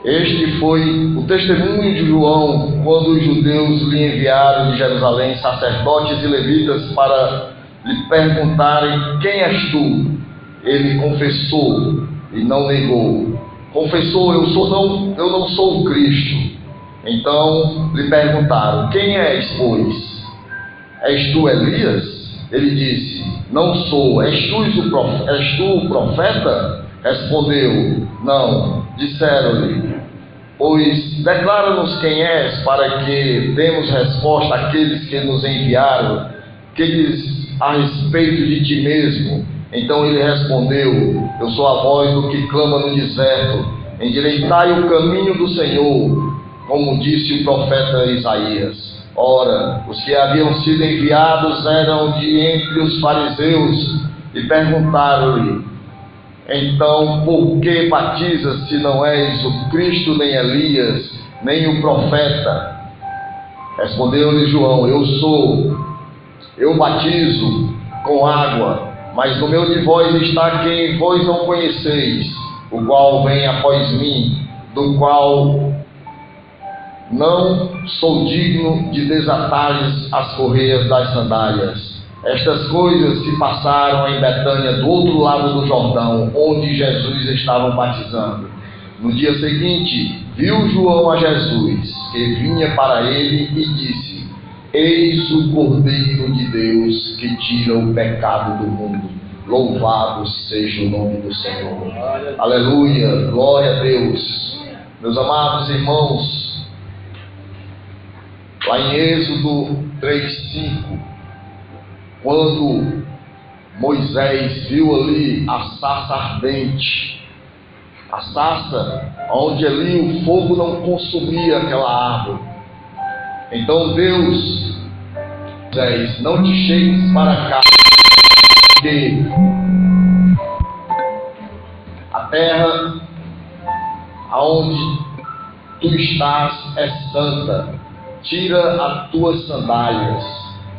Este foi o testemunho de João quando os judeus lhe enviaram de Jerusalém sacerdotes e levitas para lhe perguntarem: quem és tu? Ele confessou e não negou. Confessou: eu não sou o Cristo. Então lhe perguntaram: quem és, pois? És tu Elias? Ele disse: não sou. És tu o profeta? Respondeu: não. Disseram-lhe: pois declara-nos quem és, para que demos resposta àqueles que nos enviaram. Que diz a respeito de ti mesmo? Então ele respondeu: eu sou a voz do que clama no deserto, endireitai o caminho do Senhor, como disse o profeta Isaías. Ora, os que haviam sido enviados eram de entre os fariseus, e perguntaram-lhe: então, por que batizas se não és o Cristo, nem Elias, nem o profeta? Respondeu-lhe João: eu batizo com água, mas no meio de vós está quem vós não conheceis, o qual vem após mim, do qual não sou digno de desatar-lhes as correias das sandálias. Estas coisas se passaram em Betânia, do outro lado do Jordão, onde Jesus estava batizando. No dia seguinte, viu João a Jesus, que vinha para ele, e disse: eis o Cordeiro de Deus, que tira o pecado do mundo. Louvado seja o nome do Senhor. Aleluia, glória a Deus. Meus amados irmãos, lá em Êxodo 3:5, quando Moisés viu ali a sarça ardente, a sarça onde ali o fogo não consumia aquela árvore, então Deus: Moisés, não te chegues para cá, porque a terra aonde tu estás é santa, tira as tuas sandálias.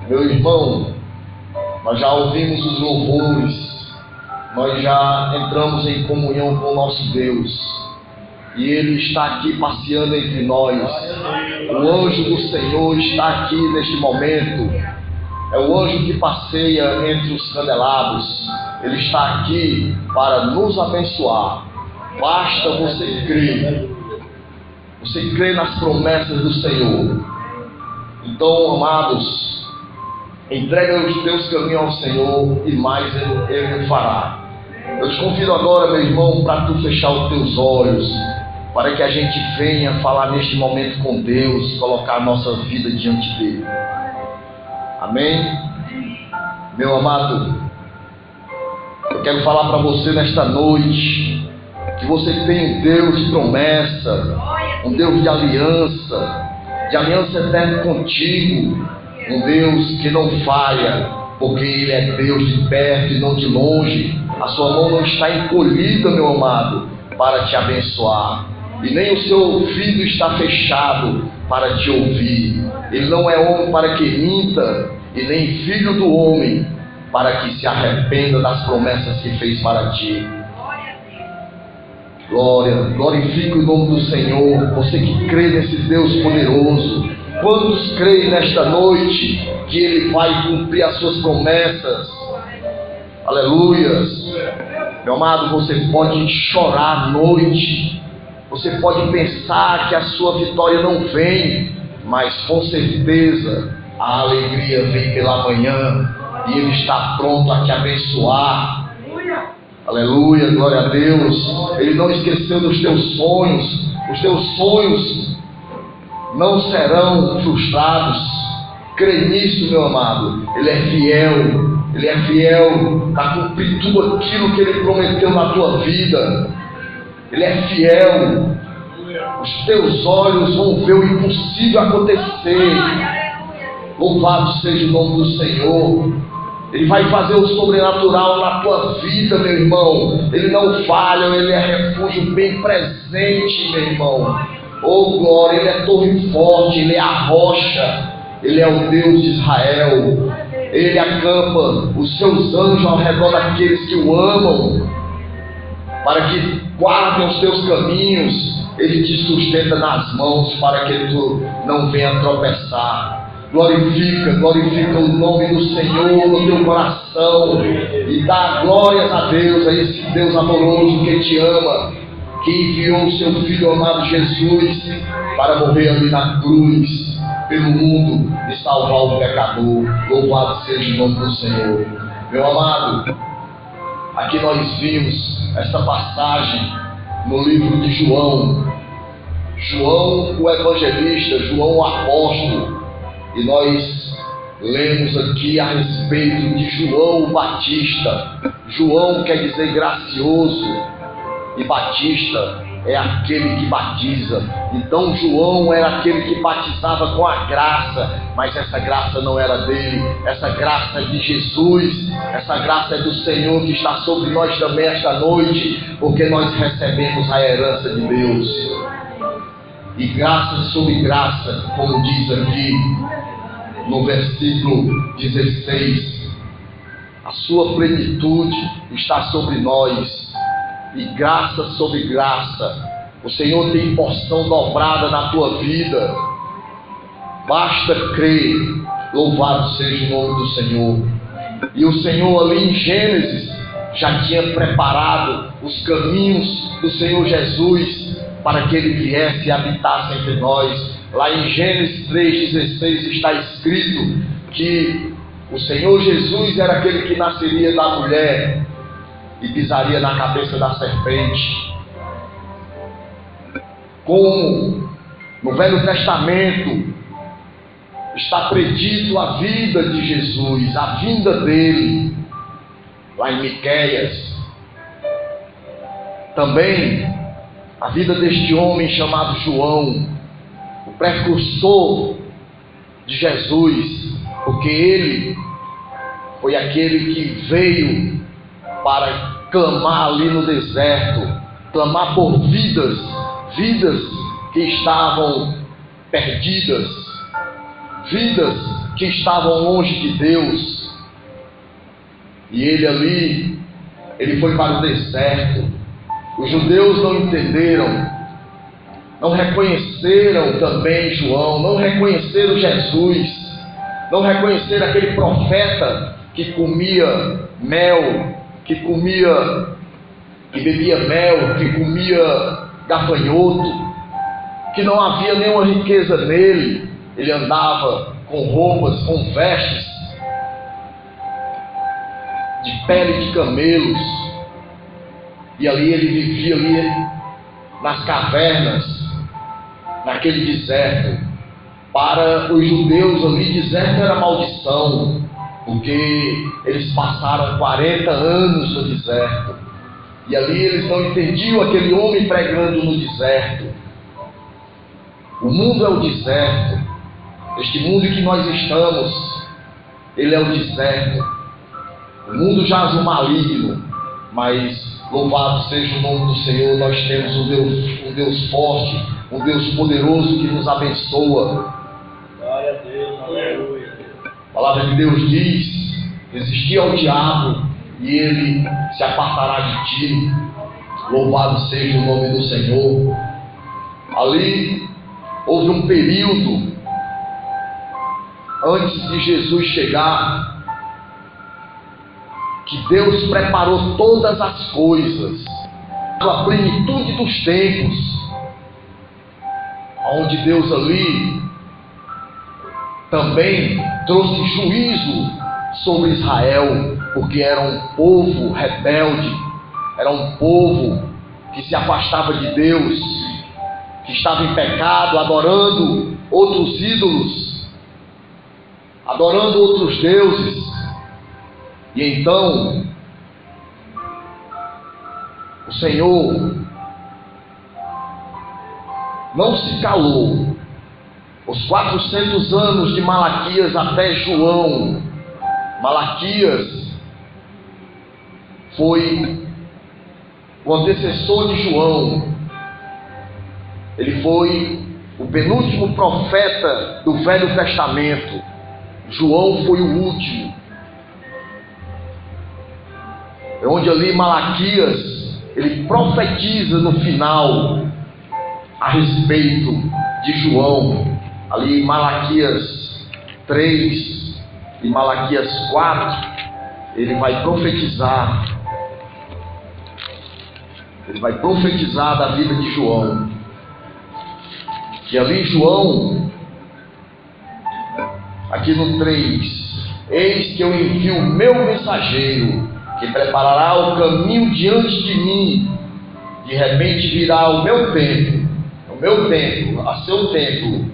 Meu irmão, nós já ouvimos os louvores, nós já entramos em comunhão com o nosso Deus, e Ele está aqui passeando entre nós. O anjo do Senhor está aqui neste momento. É o anjo que passeia entre os candelabros. Ele está aqui para nos abençoar. Basta você crer. Você crê nas promessas do Senhor. Então, amados, entrega os teus caminhos ao Senhor, e mais Ele fará. Eu te convido agora, meu irmão, para tu fechar os teus olhos, para que a gente venha falar neste momento com Deus, colocar a nossa vida diante dele. Amém? Meu amado, eu quero falar para você nesta noite que você tem um Deus de promessa, um Deus de aliança eterna contigo, um Deus que não falha, porque Ele é Deus de perto e não de longe. A sua mão não está encolhida, meu amado, para te abençoar, e nem o seu ouvido está fechado para te ouvir. Ele não é homem para que minta, e nem filho do homem para que se arrependa das promessas que fez para ti. Glorifique o nome do Senhor, você que crê nesse Deus poderoso. Quantos creem nesta noite que Ele vai cumprir as suas promessas? Aleluias. Meu amado, você pode chorar à noite, você pode pensar que a sua vitória não vem, mas com certeza a alegria vem pela manhã, e Ele está pronto a te abençoar. Aleluia, glória a Deus. Ele não esqueceu dos teus sonhos. Os teus sonhos não serão frustrados. Crê nisso, meu amado. Ele é fiel a cumprir tudo aquilo que Ele prometeu na tua vida. Ele é fiel. Os teus olhos vão ver o impossível acontecer. Louvado seja o nome do Senhor. Ele vai fazer o sobrenatural na tua vida, meu irmão. Ele não falha, Ele é refúgio bem presente, meu irmão. Oh glória, Ele é torre forte, Ele é a rocha, Ele é o Deus de Israel. Ele acampa os seus anjos ao redor daqueles que o amam, para que guardem os teus caminhos. Ele te sustenta nas mãos para que tu não venha tropeçar. Glorifica o nome do Senhor no teu coração e dá glórias a Deus, a esse Deus amoroso que te ama, que enviou o seu Filho amado Jesus para morrer ali na cruz pelo mundo e salvar o pecador. Louvado seja o nome do Senhor. Meu amado, aqui nós vimos esta passagem no livro de João. João o evangelista, João o apóstolo. E nós lemos aqui a respeito de João o Batista. João quer dizer gracioso e Batista é aquele que batiza. Então João era aquele que batizava com a graça, mas essa graça não era dele, essa graça é de Jesus, essa graça é do Senhor que está sobre nós também esta noite, porque nós recebemos a herança de Deus. E graça sobre graça, como diz aqui no versículo 16, a sua plenitude está sobre nós, e graça sobre graça. O Senhor tem porção dobrada na tua vida, basta crer. Louvado seja o nome do Senhor. E o Senhor ali em Gênesis já tinha preparado os caminhos do Senhor Jesus para que Ele viesse e habitasse entre nós. Lá em Gênesis 3,16 está escrito que o Senhor Jesus era aquele que nasceria da mulher e pisaria na cabeça da serpente. Como no Velho Testamento está predito a vida de Jesus, a vinda dele, lá em Miqueias. Também a vida deste homem chamado João, o precursor de Jesus, porque ele foi aquele que veio para clamar ali no deserto, clamar por vidas que estavam perdidas, vidas que estavam longe de Deus. E ele foi para o deserto. Os judeus não entenderam, não reconheceram também João, não reconheceram Jesus, não reconheceram aquele profeta que comia mel, que bebia mel, que comia gafanhoto, que não havia nenhuma riqueza nele. Ele andava com roupas, com vestes de pele de camelos, e ali ele vivia ali nas cavernas, naquele deserto. Para os judeus ali, deserto era maldição, porque eles passaram 40 anos no deserto, e ali eles não entendiam aquele homem pregando no deserto. O mundo é o deserto. Este mundo em que nós estamos, ele é o deserto. O mundo jaz o maligno, mas louvado seja o nome do Senhor, nós temos um Deus forte, um Deus poderoso que nos abençoa. Glória a Deus, aleluia. A palavra de Deus diz: resistir ao diabo e ele se apartará de ti. Louvado seja o nome do Senhor. Ali houve um período antes de Jesus chegar, que Deus preparou todas as coisas, a plenitude dos tempos, onde Deus ali também trouxe juízo sobre Israel, porque era um povo rebelde, era um povo que se afastava de Deus, que estava em pecado, adorando outros ídolos, adorando outros deuses. E então o Senhor não se calou. Os 400 anos de Malaquias até João. Malaquias foi o antecessor de João. Ele foi o penúltimo profeta do Velho Testamento. João foi o último. Onde ali Malaquias, ele profetiza no final a respeito de João, ali em Malaquias 3 e Malaquias 4, ele vai profetizar da vida de João. E ali João, aqui no 3, eis que eu envio o meu mensageiro, que preparará o caminho diante de mim. De repente virá o meu templo, a seu templo,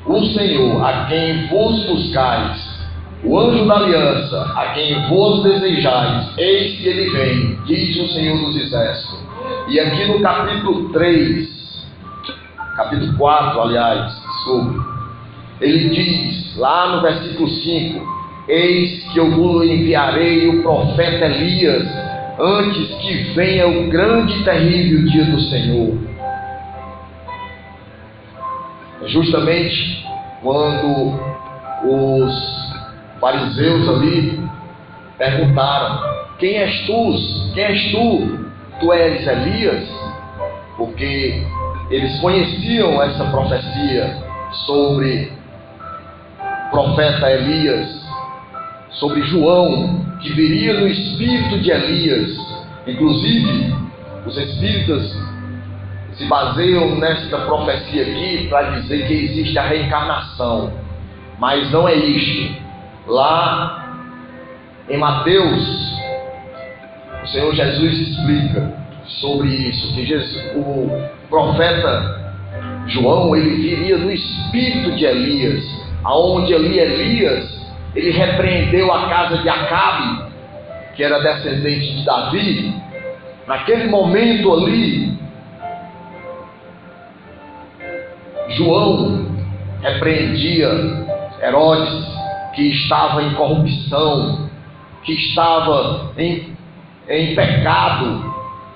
o Senhor, a quem vos buscais, o anjo da aliança, a quem vos desejais, eis que ele vem, diz o Senhor dos Exércitos. E aqui no capítulo 4, aliás, desculpe, ele diz, lá no versículo 5, eis que eu vos enviarei o profeta Elias, antes que venha o grande e terrível dia do Senhor. Justamente quando os fariseus ali perguntaram, quem és tu? Tu és Elias? Porque eles conheciam essa profecia sobre o profeta Elias, sobre João, que viria no espírito de Elias. Inclusive, os espíritas se baseiam nesta profecia aqui para dizer que existe a reencarnação, mas não é isto. Lá em Mateus, o Senhor Jesus explica sobre isso, que o profeta João, ele viria no espírito de Elias, aonde ali Elias, ele repreendeu a casa de Acabe, que era descendente de Davi. Naquele momento ali, João repreendia Herodes, que estava em corrupção, que estava em pecado.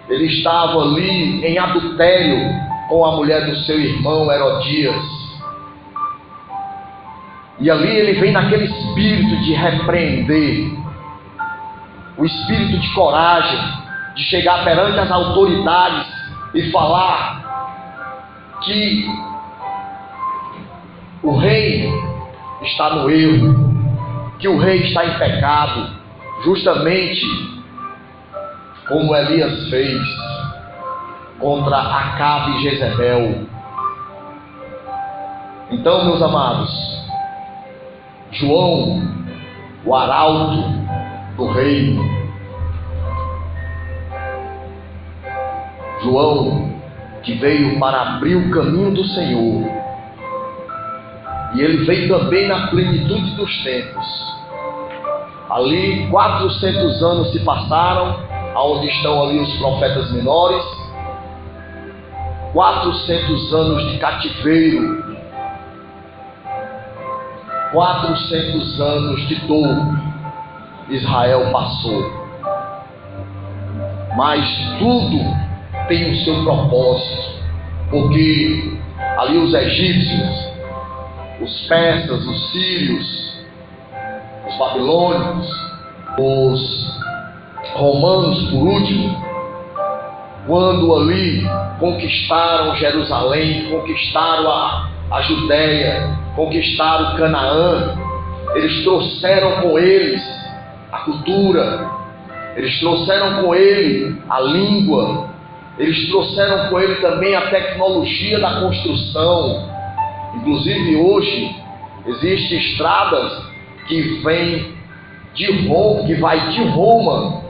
Ele estava ali em adultério com a mulher do seu irmão Herodias. E ali ele vem naquele espírito de repreender, o espírito de coragem, de chegar perante as autoridades e falar que o rei está no erro, que o rei está em pecado, justamente como Elias fez contra Acabe e Jezebel. Então, meus amados, João, o arauto do reino, João, que veio para abrir o caminho do Senhor, e ele veio também na plenitude dos tempos. Ali 400 anos se passaram, aonde estão ali os profetas menores, 400 anos de cativeiro, 400 anos de dor Israel passou. Mas tudo tem o seu propósito, porque ali os egípcios, os persas, os sírios, os babilônicos, os romanos por último, quando ali conquistaram Jerusalém, conquistaram a Judéia, conquistaram Canaã, eles trouxeram com eles a cultura, eles trouxeram com ele a língua, eles trouxeram com ele também a tecnologia da construção. Inclusive hoje existem estradas que vêm de Roma, que vai de Roma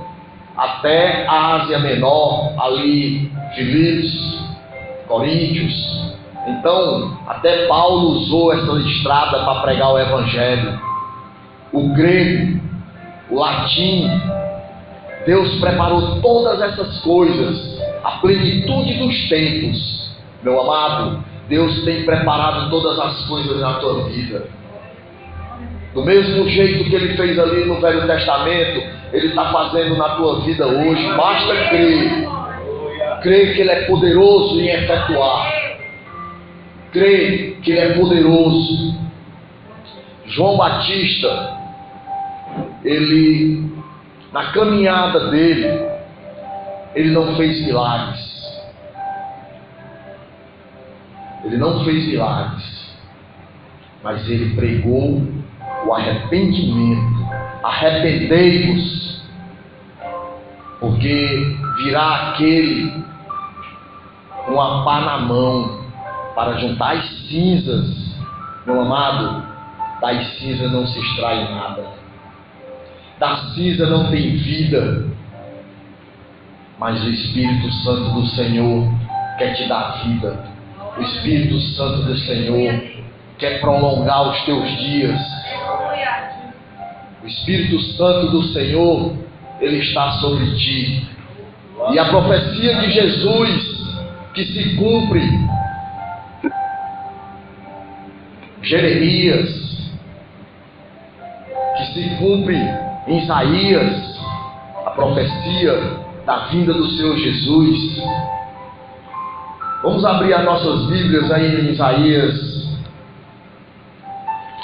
até a Ásia Menor, ali Filipos, Coríntios. Então, até Paulo usou essa estrada para pregar o Evangelho. O grego, o latim, Deus preparou todas essas coisas, a plenitude dos tempos. Meu amado, Deus tem preparado todas as coisas na tua vida. Do mesmo jeito que Ele fez ali no Velho Testamento, Ele está fazendo na tua vida hoje. Basta crer. Crer que Ele é poderoso em efetuar. Crer que Ele é poderoso. João Batista, ele, na caminhada dele, ele não fez milagres. Ele não fez milagres, mas ele pregou o arrependimento. Arrependei-vos, porque virá aquele com a pá na mão para juntar as cinzas. Meu amado, das cinzas não se extrai nada. Da cinza não tem vida. Mas o Espírito Santo do Senhor quer te dar vida. O Espírito Santo do Senhor quer prolongar os teus dias. O Espírito Santo do Senhor, ele está sobre ti. E a profecia de Jesus que se cumpre, Jeremias, que se cumpre em Isaías, a profecia da vinda do Senhor Jesus. Vamos abrir as nossas Bíblias aí em Isaías,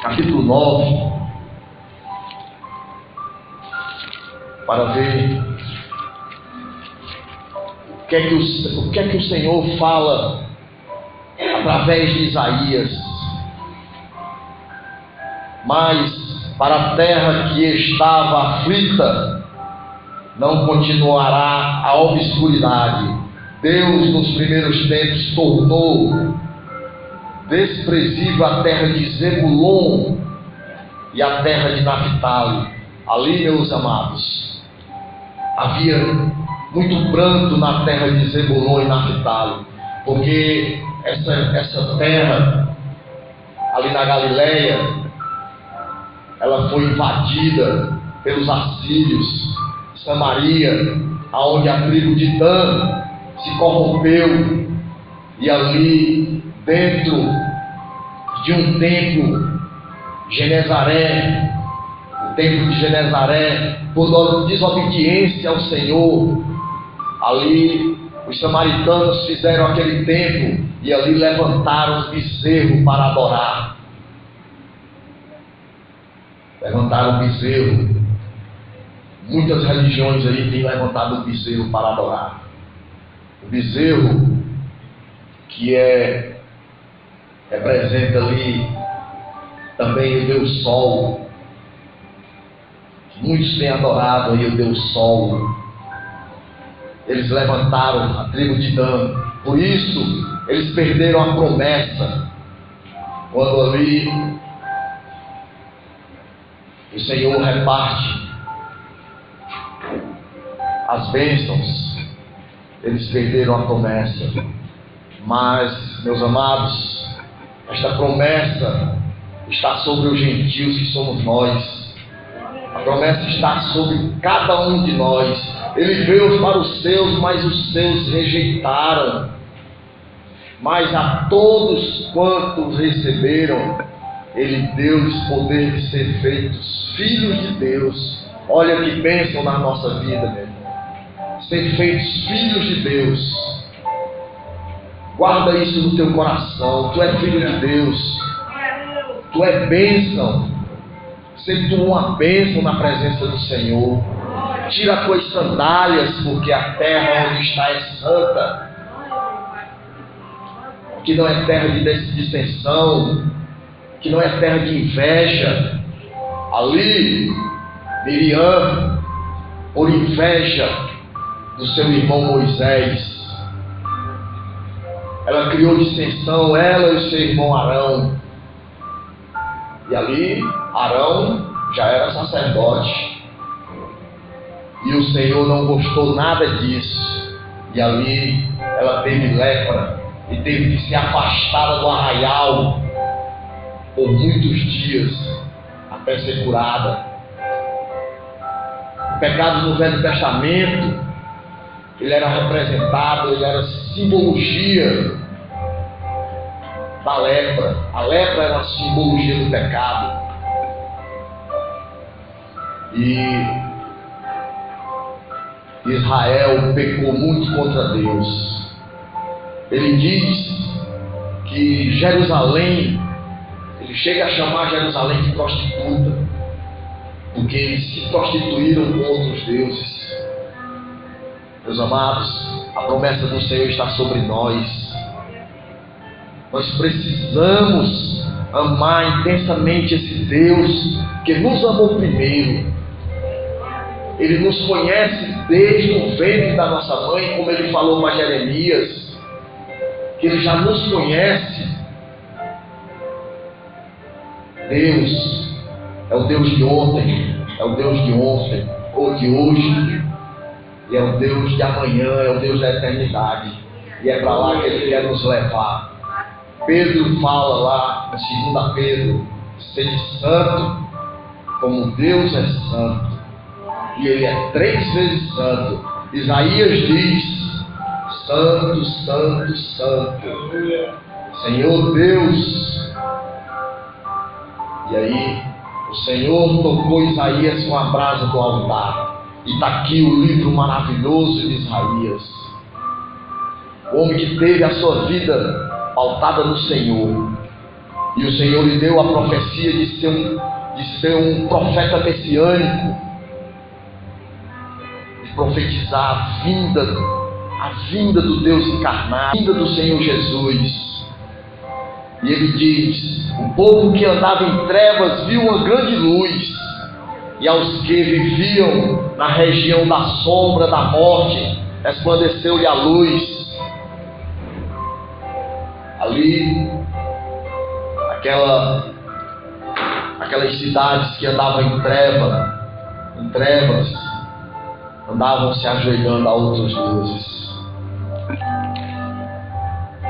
capítulo 9, para ver o que é que o Senhor fala através de Isaías. Mas para a terra que estava aflita, não continuará a obscuridade. Deus, nos primeiros tempos, tornou desprezível a terra de Zebulon e a terra de Naphtali. Ali, meus amados, havia muito pranto na terra de Zebulon e Naphtali, porque essa terra, ali na Galileia, ela foi invadida pelos assírios. Samaria, aonde a tribo de Dan se corrompeu, e ali dentro de um templo, Genezaré, o templo de Genezaré, por desobediência ao Senhor, ali os samaritanos fizeram aquele templo e ali levantaram os bezerros para adorar. Levantaram o bezerro. Muitas religiões aí têm levantado o bezerro para adorar. O bezerro que representa ali também o Deus Sol. Muitos têm adorado aí o Deus Sol. Eles levantaram a tribo de Dan. Por isso, eles perderam a promessa. Quando ali o Senhor reparte as bênçãos, eles perderam a promessa. Mas, meus amados, esta promessa está sobre os gentios que somos nós. A promessa está sobre cada um de nós. Ele veio para os seus, mas os seus rejeitaram. Mas a todos quantos receberam, ele deu-lhes poder de ser feitos filhos de Deus. Olha que bênção na nossa vida, meu irmão. Ser feitos filhos de Deus. Guarda isso no teu coração. Tu é filho de Deus. Tu é bênção. Ser tu uma bênção na presença do Senhor. Tira as tuas sandálias, porque a terra onde está é santa. Que não é terra de dissensão, que não é terra de inveja. Ali, Miriam, por inveja do seu irmão Moisés, ela criou dissensão, ela e o seu irmão Arão. E ali, Arão já era sacerdote. E o Senhor não gostou nada disso. E ali, ela teve lepra e teve que ser afastada do arraial por muitos dias até ser curada. O pecado no Velho Testamento, ele era representado, ele era simbologia da lepra. A lepra era a simbologia do pecado. E Israel pecou muito contra Deus. Ele diz que Jerusalém, ele chega a chamar Jerusalém de prostituta, porque eles se prostituíram com outros deuses. Meus amados, a promessa do Senhor está sobre nós. Nós precisamos amar intensamente esse Deus que nos amou primeiro. Ele nos conhece desde o ventre da nossa mãe, como ele falou para Jeremias, que ele já nos conhece. Deus é o Deus de ontem, é o Deus de ontem, ou de hoje, e é o Deus de amanhã, é o Deus da eternidade, e é para lá que ele quer nos levar. Pedro fala lá, em 2 Pedro, sede santo, como Deus é santo, e ele é 3 vezes santo. Isaías diz: santo, santo, santo, Senhor Deus. E aí o Senhor tocou Isaías com a brasa do altar, e está aqui o livro maravilhoso de Isaías, o homem que teve a sua vida pautada no Senhor, e o Senhor lhe deu a profecia de ser um profeta messiânico, de profetizar a vinda do Deus encarnado, a vinda do Senhor Jesus. E ele diz: o povo que andava em trevas viu uma grande luz, e aos que viviam na região da sombra da morte resplandeceu-lhe a luz. Ali, aquelas cidades que andavam em trevas, andavam se ajoelhando a outros deuses.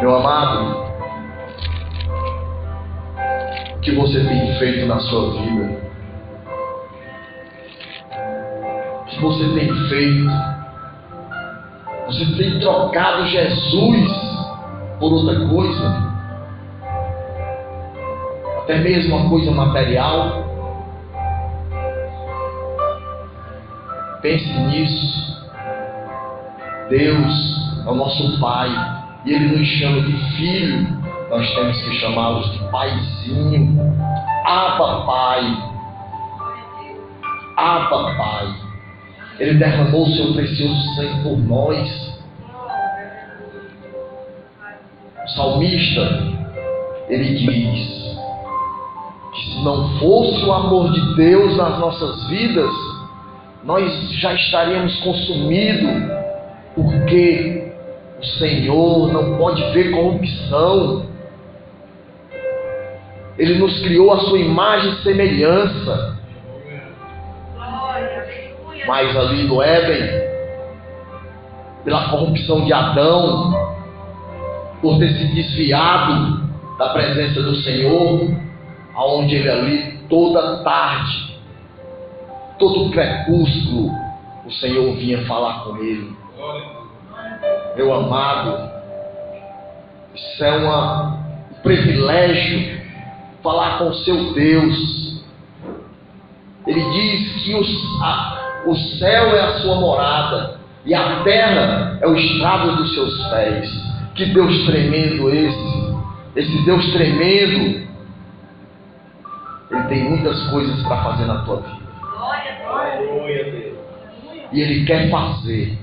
Meu amado, o que você tem feito na sua vida? O que você tem feito? Você tem trocado Jesus por outra coisa? Até mesmo uma coisa material? Pense nisso. Deus é o nosso Pai, e Ele nos chama de filho. Nós temos que chamá-los de Paizinho. Abba, Pai. Abba, Pai. Ele derramou o seu precioso sangue por nós. O salmista, ele diz que se não fosse o amor de Deus nas nossas vidas, nós já estaríamos consumidos, porque o Senhor não pode ver corrupção. Ele nos criou a sua imagem e semelhança. Mas ali no Éden, pela corrupção de Adão, por ter se desviado da presença do Senhor, aonde ele ali toda tarde, todo crepúsculo, o Senhor vinha falar com ele. Meu amado, isso é um privilégio, falar com o seu Deus. Ele diz que o céu é a sua morada, e a terra é o estrado dos seus pés. Que Deus tremendo esse Deus tremendo. Ele tem muitas coisas para fazer na tua vida. E Ele quer fazer.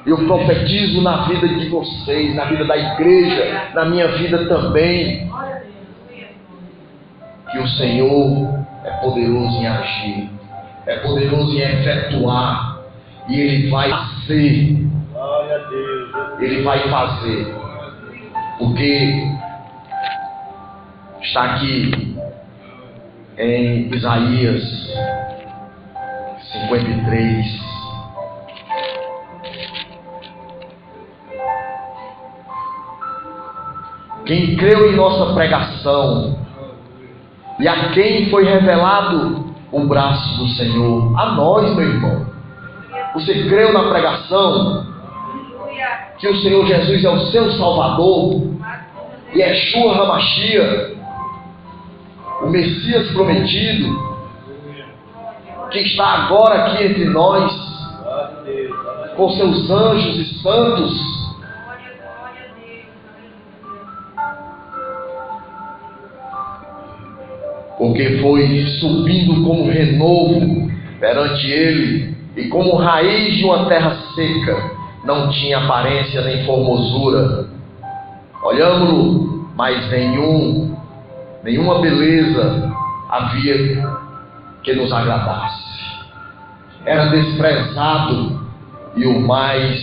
Eu profetizo na vida de vocês, na vida da igreja, na minha vida também, que o Senhor é poderoso em agir, é poderoso em efetuar, e Ele vai fazer. Ele vai fazer, porque está aqui em Isaías 53. Quem creu em nossa pregação e a quem foi revelado o braço do Senhor? A nós, meu irmão. Você creu na pregação que o Senhor Jesus é o seu Salvador, Yeshua HaMashiach, o Messias prometido, que está agora aqui entre nós, com seus anjos e santos? Porque foi subindo como renovo perante Ele, e como raiz de uma terra seca, não tinha aparência nem formosura. Olhamos-lo, mas nenhuma beleza havia que nos agradasse. Era desprezado e o mais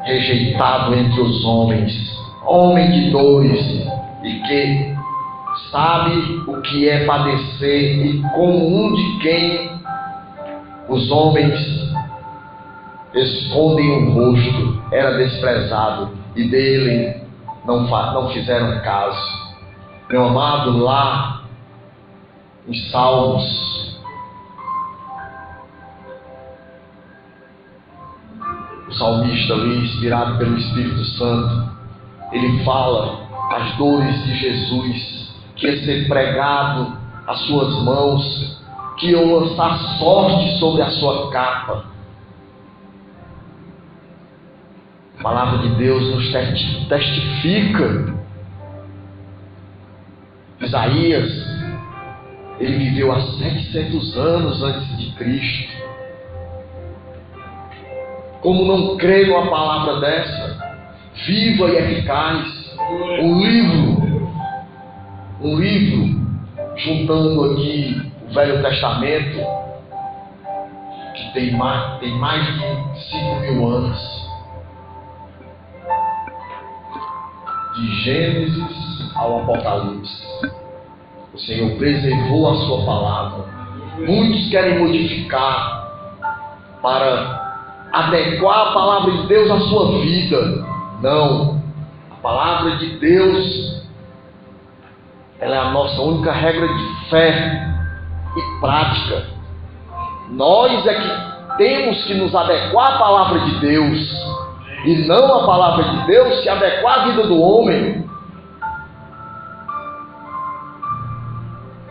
rejeitado entre os homens, homem de dores, e que sabe o que é padecer, e como um de quem os homens escondem o rosto. Era desprezado e dele não fizeram caso. Meu amado, lá em Salmos, o salmista ali, inspirado pelo Espírito Santo, ele fala as dores de Jesus, que ia ser pregado às suas mãos, que iam lançar sorte sobre a sua capa. A palavra de Deus nos testifica. Isaías, ele viveu há 700 anos antes de Cristo. Como não crer numa palavra dessa, viva e eficaz? Um livro, juntando aqui o Velho Testamento, que tem mais de 5.000 anos. De Gênesis ao Apocalipse, o Senhor preservou a sua palavra. Muitos querem modificar para adequar a palavra de Deus à sua vida. Não, a palavra de Deus, ela é a nossa única regra de fé e prática. Nós é que temos que nos adequar à palavra de Deus, e não a palavra de Deus se adequar à vida do homem,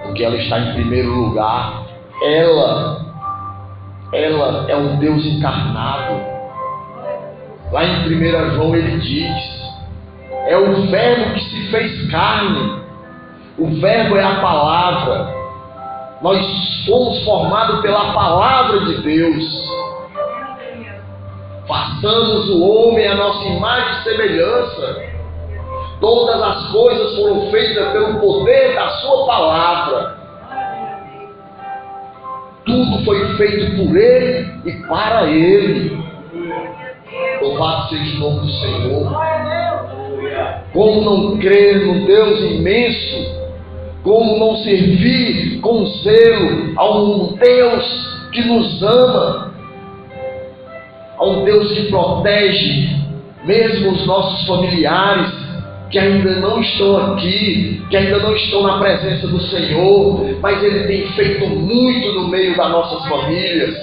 porque ela está em primeiro lugar. Ela é um Deus encarnado. Lá em 1 João ele diz: é o Verbo que se fez carne. O Verbo é a palavra. Nós fomos formados pela palavra de Deus. Façamos o homem a nossa imagem e semelhança. Todas as coisas foram feitas pelo poder da sua palavra. Tudo foi feito por Ele e para Ele. Louvado seja o nome do Senhor. Como não crer no Deus imenso? Como não servir com zelo a um Deus que nos ama? A um Deus que protege mesmo os nossos familiares que ainda não estão aqui, que ainda não estão na presença do Senhor, mas Ele tem feito muito no meio das nossas famílias.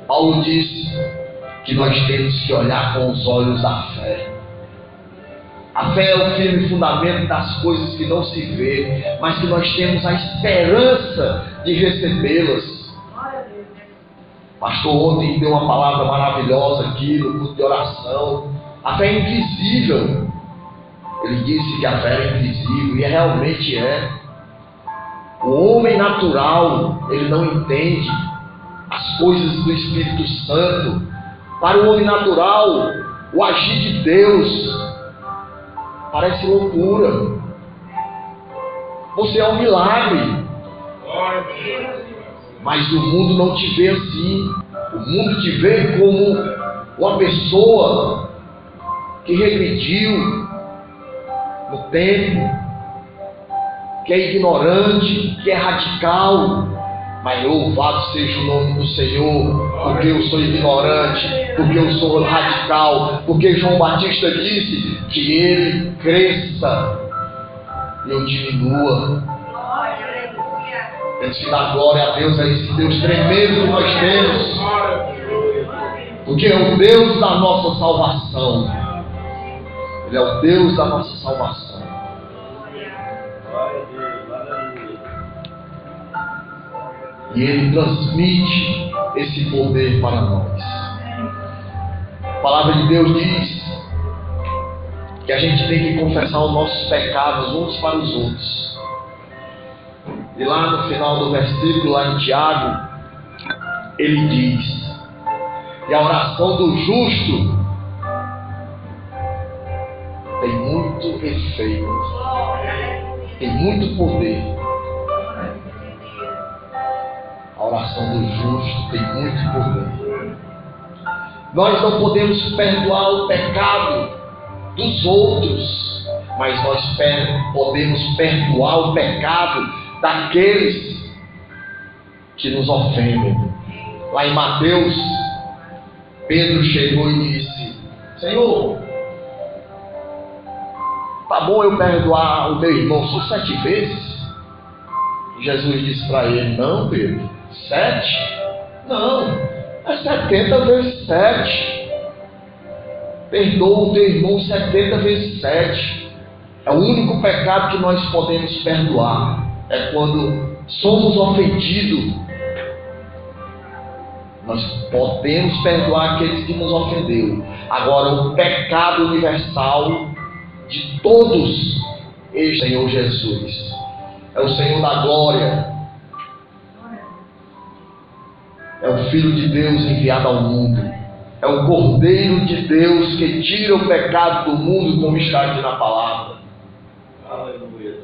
Paulo disse que nós temos que olhar com os olhos da fé. A fé é o firme fundamento das coisas que não se vê, mas que nós temos a esperança de recebê-las. Pastor ontem deu uma palavra maravilhosa aqui no culto de oração. A fé é invisível. Ele disse que a fé é invisível, e realmente é. O homem natural, ele não entende as coisas do Espírito Santo. Para o homem natural, o agir de Deus parece loucura. Você é um milagre. Mas o mundo não te vê assim. O mundo te vê como uma pessoa que regrediu no tempo, que é ignorante, que é radical. Mas louvado seja o nome do Senhor, porque eu sou ignorante, porque eu sou radical, porque João Batista disse que ele cresça e eu diminua. Temos que dar glória a Deus, a esse Deus tremendo que nós temos, porque é o Deus da nossa salvação. Ele é o Deus da nossa salvação. E Ele transmite esse poder para nós. A palavra de Deus diz que a gente tem que confessar os nossos pecados uns para os outros. E lá no final do versículo, lá em Tiago, ele diz: e a oração do justo tem muito efeito, tem muito poder. A oração do justo tem muito poder. Nós não podemos perdoar o pecado dos outros, mas nós podemos perdoar o pecado daqueles que nos ofendem. Lá em Mateus, Pedro chegou e disse: Senhor, tá bom eu perdoar o meu irmão só 7 vezes? E Jesus disse para ele: não, Pedro, 7? Não, é 70 vezes 7. Perdoa o teu irmão 70 vezes 7. É o único pecado que nós podemos perdoar. É quando somos ofendidos. Nós podemos perdoar aqueles que nos ofenderam. Agora, o pecado universal de todos é o Senhor Jesus. É o Senhor da glória. É o Filho de Deus enviado ao mundo. É o Cordeiro de Deus que tira o pecado do mundo, como está aqui na palavra. Aleluia.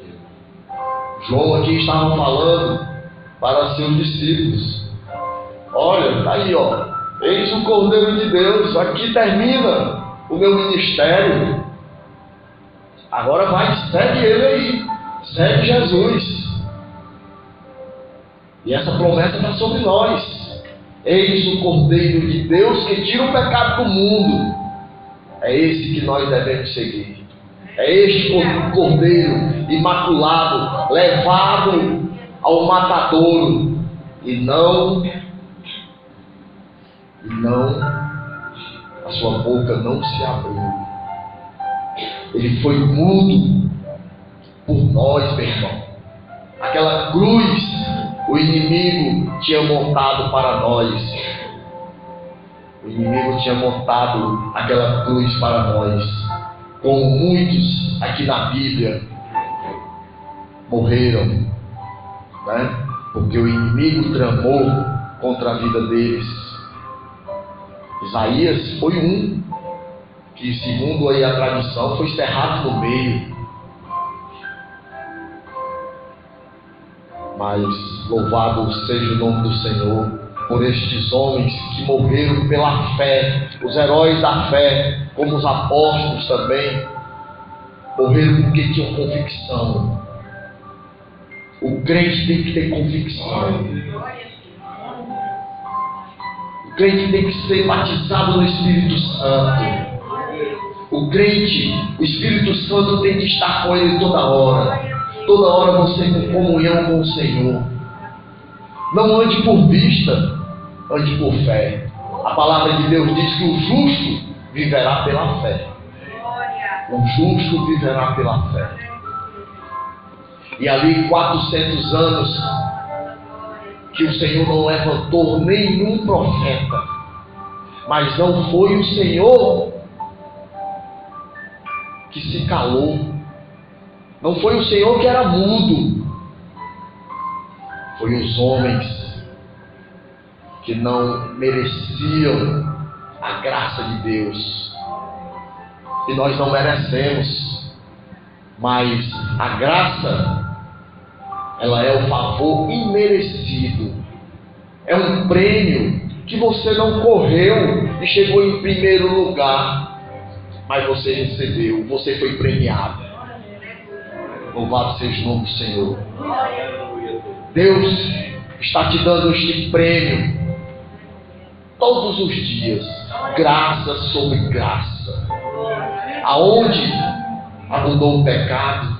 João aqui estava falando para seus discípulos: olha, tá aí, ó. Eis o Cordeiro de Deus. Aqui termina o meu ministério. Agora vai, segue ele aí. Segue Jesus. E essa promessa está sobre nós. Eis o Cordeiro de Deus que tira o pecado do mundo. É esse que nós devemos seguir. É este Cordeiro imaculado, levado ao matadouro, e não a sua boca não se abriu. Ele foi mudo por nós, meu irmão. Aquela cruz o inimigo tinha montado para nós. O inimigo tinha montado aquela cruz para nós. Como muitos aqui na Bíblia morreram, né? Porque o inimigo tramou contra a vida deles. Isaías foi um que, segundo aí a tradição, foi cerrado no meio. Mas louvado seja o nome do Senhor por estes homens que morreram pela fé, os heróis da fé, como os apóstolos também, morreram porque tinham convicção. O crente tem que ter convicção. O crente tem que ser batizado no Espírito Santo. O crente, o Espírito Santo tem que estar com ele toda hora. Toda hora você tem comunhão com o Senhor. Não ande por vista, ande por fé. A palavra de Deus diz que o justo viverá pela fé. O justo viverá pela fé. E ali 400 anos que o Senhor não levantou nenhum profeta. Mas não foi o Senhor que se calou. Não foi o Senhor que era mudo. Foi os homens que não mereciam a graça de Deus. E nós não merecemos. Mas a graça, ela é o favor imerecido. É um prêmio que você não correu e chegou em primeiro lugar, mas você recebeu, você foi premiado. Louvado seja o nome do Senhor. Deus está te dando este prêmio todos os dias. Graça sobre graça. Aonde abundou o pecado,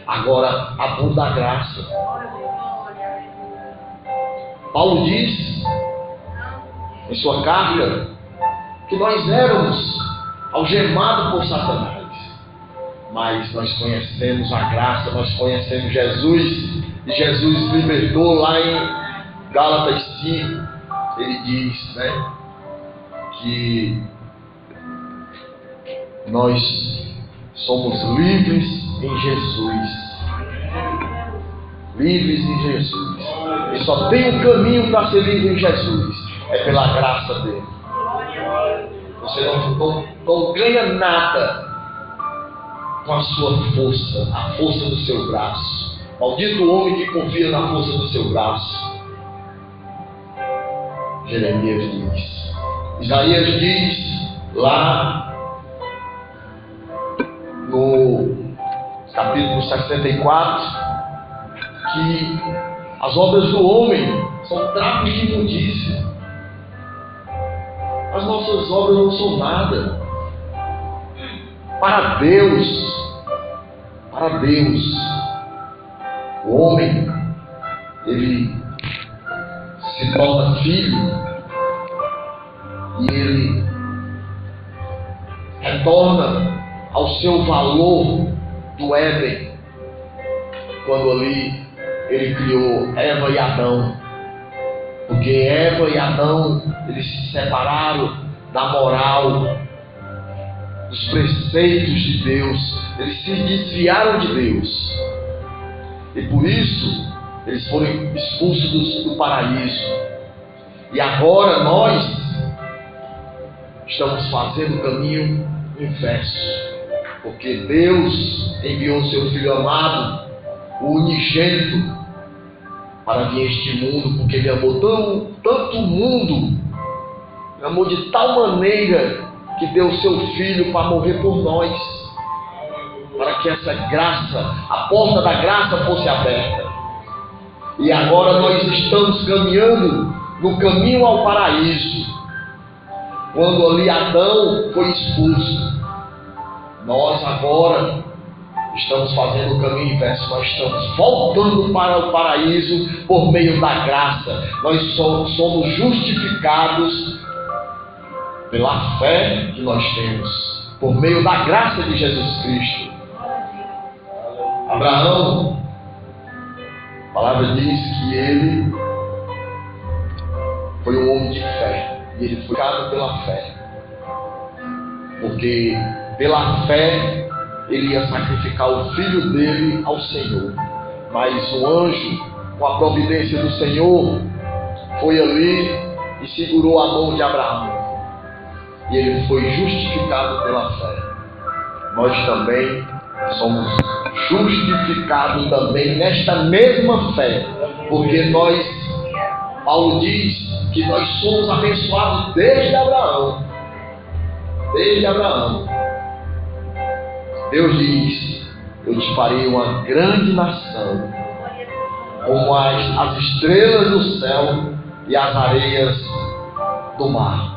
agora abunda a graça. Paulo diz em sua carta que nós éramos algemados por Satanás. Mas nós conhecemos a graça, nós conhecemos Jesus, e Jesus libertou. Lá em Gálatas 5, ele diz, né, que nós somos livres em Jesus. Livres em Jesus. E só tem um caminho para ser livre em Jesus, é pela graça dele. Você não ganha nada com a sua força, a força do seu braço. Maldito o homem que confia na força do seu braço. Jeremias diz. Isaías diz lá no capítulo 64 que as obras do homem são trapos de imundícia. As nossas obras não são nada. Para Deus, o homem, ele se torna filho e ele retorna ao seu valor do Éden, quando ali ele criou Eva e Adão. Porque Eva e Adão, eles se separaram da moral, dos preceitos de Deus, eles se desviaram de Deus. E por isso, eles foram expulsos do paraíso. E agora nós estamos fazendo o caminho inverso. Porque Deus enviou seu Filho amado, o unigênito, para vir a este mundo, porque Ele amou tanto o mundo, Ele amou de tal maneira que deu o seu Filho para morrer por nós, para que essa graça, a porta da graça fosse aberta. E agora nós estamos caminhando no caminho ao paraíso. Quando ali Adão foi expulso, nós agora estamos fazendo o caminho inverso. Nós estamos voltando para o paraíso por meio da graça. Nós somos justificados pela fé que nós temos, por meio da graça de Jesus Cristo. Abraão, a palavra diz que ele foi um homem de fé, e ele foi criado pela fé, porque pela fé ele ia sacrificar o filho dele ao Senhor. Mas o anjo, com a providência do Senhor, foi ali e segurou a mão de Abraão, e ele foi justificado pela fé. Nós também somos justificados também nesta mesma fé, porque Paulo diz que nós somos abençoados desde Abraão. Deus diz: eu te farei uma grande nação, como as estrelas do céu e as areias do mar.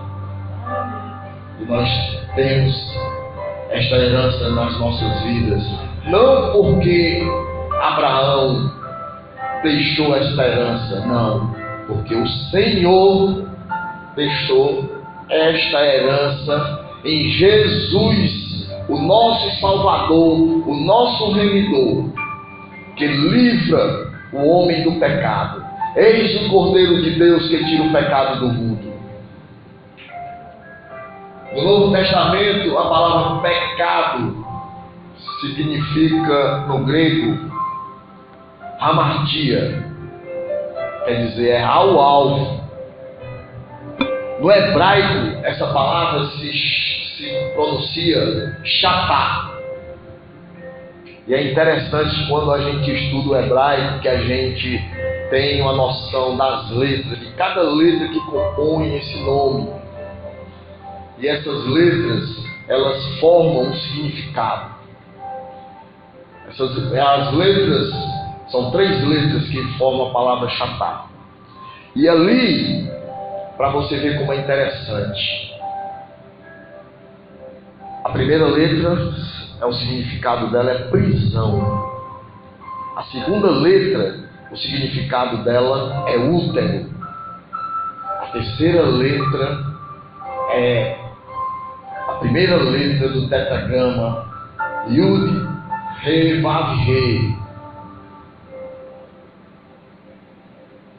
E nós temos esta herança nas nossas vidas, não porque Abraão deixou esta herança, não, porque o Senhor deixou esta herança em Jesus, o nosso Salvador, o nosso Remidor, que livra o homem do pecado. Eis o Cordeiro de Deus que tira o pecado do mundo. No Novo Testamento, a palavra pecado significa, no grego, hamartia, quer dizer, é ao alvo. No hebraico, essa palavra se pronuncia chatá. E é interessante quando a gente estuda o hebraico, que a gente tem uma noção das letras, de cada letra que compõe esse nome. E essas letras, elas formam um significado. As letras, são 3 letras que formam a palavra chatá. E ali, para você ver como é interessante, a primeira letra, o significado dela é prisão. A segunda letra, o significado dela é útero. A terceira letra é a primeira letra do tetragrama Yud, Re, Vav, Re.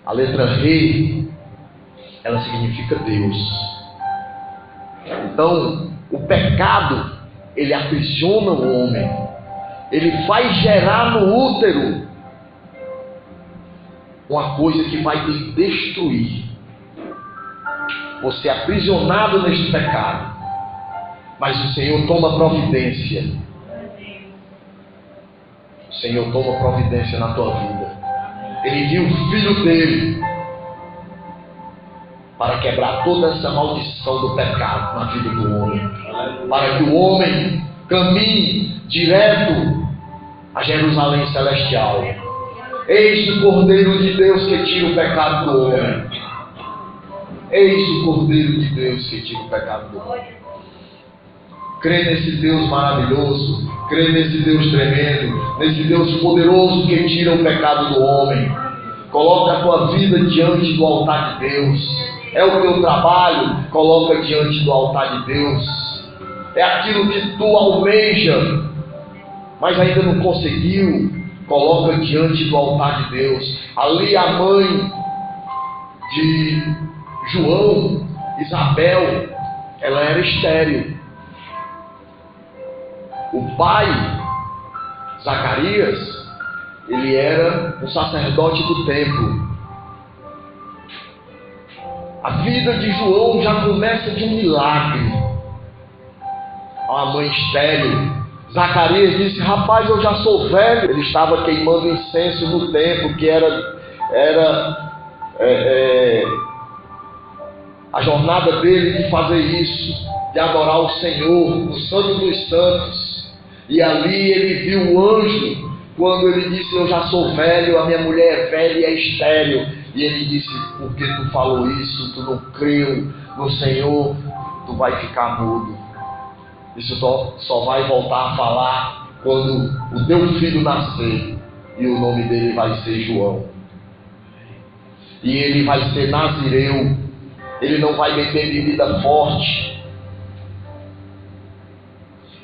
A letra Re, ela significa Deus. Então, o pecado, ele aprisiona o homem. Ele vai gerar no útero uma coisa que vai lhe destruir. Você é aprisionado neste pecado. Mas o Senhor toma providência. Senhor, toma providência na tua vida. Ele viu o filho dele para quebrar toda essa maldição do pecado na vida do homem, para que o homem caminhe direto a Jerusalém celestial. Eis o Cordeiro de Deus que tira o pecado do homem. Eis o Cordeiro de Deus que tira o pecado do homem. Crê nesse Deus maravilhoso, crê nesse Deus tremendo, nesse Deus poderoso que tira o pecado do homem. Coloca a tua vida diante do altar de Deus. É o teu trabalho, coloca diante do altar de Deus. É aquilo que tu almeja, mas ainda não conseguiu, coloca diante do altar de Deus. Ali a mãe de João, Isabel, ela era estéril. O pai, Zacarias, ele era um sacerdote do templo. A vida de João já começa de um milagre. A mãe estéril. Zacarias disse: rapaz, eu já sou velho. Ele estava queimando incenso no templo, que era a jornada dele de fazer isso, de adorar o Senhor, o Santo dos Santos. E ali ele viu o anjo, quando ele disse: eu já sou velho, a minha mulher é velha e é estéril. E ele disse: porque tu falou isso, tu não creu no Senhor, tu vai ficar mudo. Isso só vai voltar a falar quando o teu filho nascer, e o nome dele vai ser João. E ele vai ser nazireu. Ele não vai beber bebida forte.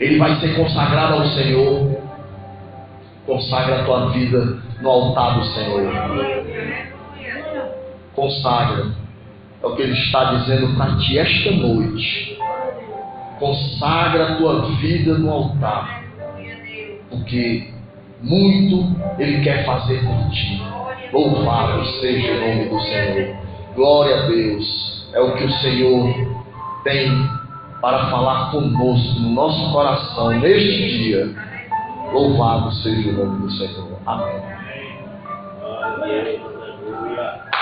Ele vai ser consagrado ao Senhor. Consagra a tua vida no altar do Senhor. Consagra. É o que ele está dizendo para ti esta noite. Consagra a tua vida no altar. Porque muito ele quer fazer por ti. Louvado seja o nome do Senhor. Glória a Deus. É o que o Senhor tem para falar conosco, no nosso coração, neste dia. Louvado seja o nome do Senhor. Amém. Aleluia.